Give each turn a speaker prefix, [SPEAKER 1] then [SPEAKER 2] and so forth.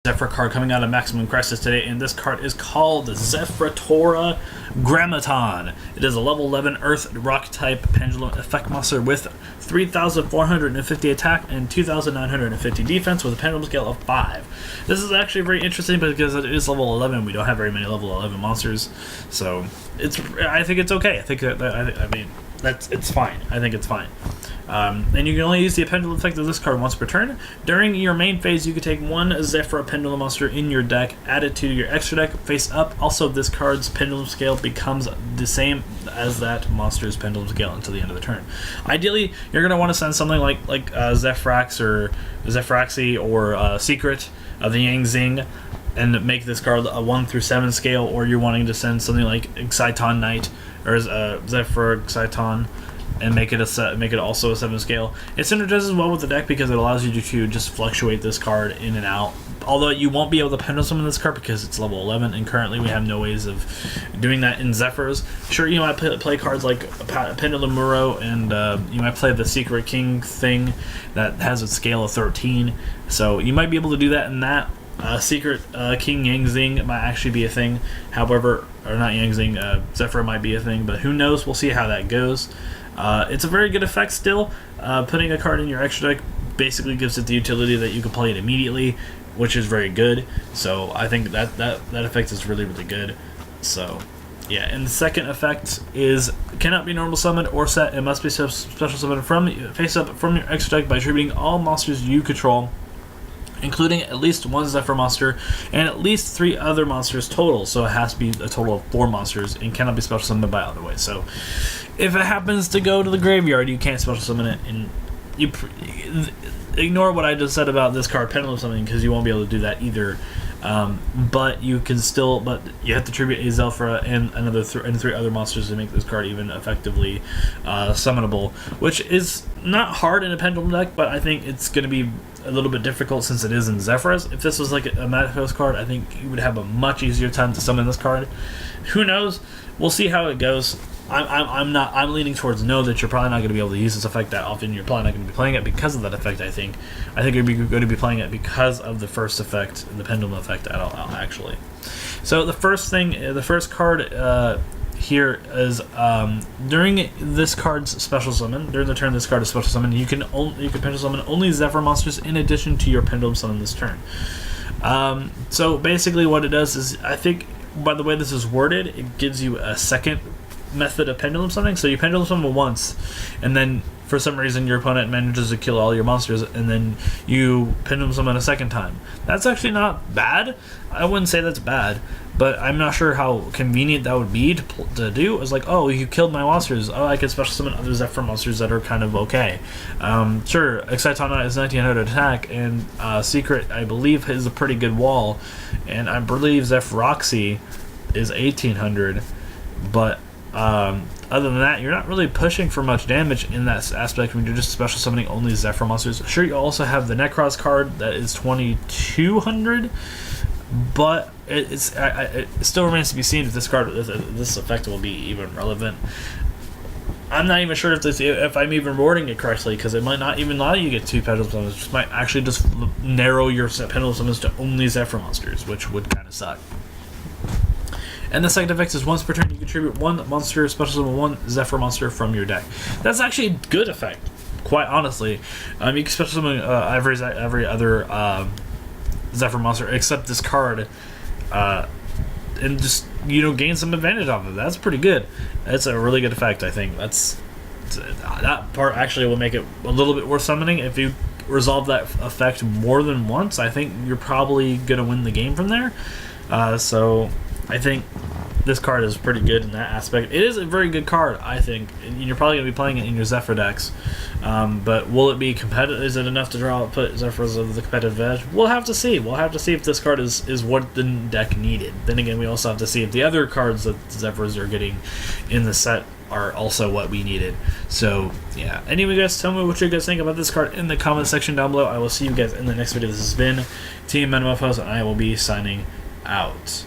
[SPEAKER 1] Zefra card coming out of Maximum Crisis today, and this card is called Zefratorah Grammaton. It is a level 11 Earth Rock type Pendulum effect monster with 3,450 attack and 2,950 defense with a pendulum scale of 5. This is actually very interesting because it is level 11. We don't have very many level 11 monsters, so I think it's okay. It's fine. I think it's fine. And you can only use the pendulum effect of this card once per turn. During your main phase, you can take one Zefra pendulum monster in your deck, add it to your extra deck, face up. Also, this card's pendulum scale becomes the same as that monster's pendulum scale until the end of the turn. Ideally, you're going to want to send something like Zefrax or Zefraxi or Secret of the Yang Zing, and make this card a 1 through 7 scale, or you're wanting to send something like Exciton Knight or Zefra Exciton and make it also a 7 scale. It synergizes well with the deck because it allows you to just fluctuate this card in and out. Although you won't be able to pendulum summon this card because it's level 11, and currently we have no ways of doing that in Zephyrs. Sure, you might play cards like Pendulum Muro, and you might play the Secret King thing that has a scale of 13. So you might be able to do that in that. Secret King Yang Zing might actually be a thing. However, or not Yang Zing, Zefra might be a thing, but who knows? We'll see how that goes. It's a very good effect still. Putting a card in your extra deck basically gives it the utility that you can play it immediately, which is very good. So I think that effect is really, really good. So yeah, and the second effect is cannot be normal summoned or set. It must be special summoned from face up from your extra deck by attributing all monsters you control, including at least one Zefra monster and at least 3 other monsters total. So it has to be a total of 4 monsters and cannot be special summoned by other ways. So if it happens to go to the graveyard, you can't special summon it, and you ignore what I just said about this card pendulum summoning because you won't be able to do that either. But you can still, but you have to tribute a Zefra and another 3 other monsters to make this card even effectively summonable, which is not hard in a pendulum deck, but I think it's going to be a little bit difficult since it is in Zephyrs. If this was like a Mathos card, I think you would have a much easier time to summon this card. Who knows? We'll see how it goes. I'm leaning towards no, that you're probably not going to be able to use this effect that often. You're probably not going to be playing it because of that effect. I think you're going to be playing it because of the first effect, the pendulum effect. Actually. So the first card here is during this card's special summon. During the turn this card is special summon, you can pendulum summon only Zefra monsters in addition to your pendulum summon this turn. So basically, what it does is, I think by the way this is worded, it gives you a second method of pendulum summoning. So you pendulum summon once, and then for some reason your opponent manages to kill all your monsters, and then you pendulum summon a second time. That's actually not bad. I wouldn't say that's bad, but I'm not sure how convenient that would be to do. It's like, oh, you killed my monsters. Oh, I can special summon other Zephyr monsters that are kind of okay. Sure, Excitona is 1900 attack, and Secret, I believe, is a pretty good wall, and I believe Zefraxi is 1800, but other than that, you're not really pushing for much damage in that aspect when you're just special summoning only Zefra monsters. Sure, you also have the Necros card that is 2200, but it still remains to be seen if this effect will be even relevant. I'm not even sure if I'm even wording it correctly, because it might not even allow you to get 2 pendulum summons. It just might actually just narrow your pendulum summons to only Zefra monsters, which would kind of suck. And the second effect is once per turn you contribute 1 monster, special summon 1 Zefra monster from your deck. That's actually a good effect, quite honestly. You can special summon every other Zefra monster except this card, and just gain some advantage off of it. That's pretty good. That's a really good effect. I think that part actually will make it a little bit worth summoning. If you resolve that effect more than once, I think you're probably gonna win the game from there. So I think this card is pretty good in that aspect. It is a very good card, I think. And you're probably going to be playing it in your Zephyr decks. But will it be competitive? Is it enough to put Zephyrs of the competitive edge? We'll have to see. We'll have to see if this card is what the deck needed. Then again, we also have to see if the other cards that Zephyrs are getting in the set are also what we needed. So, yeah. Anyway, guys, tell me what you guys think about this card in the comment section down below. I will see you guys in the next video. This has been Team Metamorphose, and I will be signing out.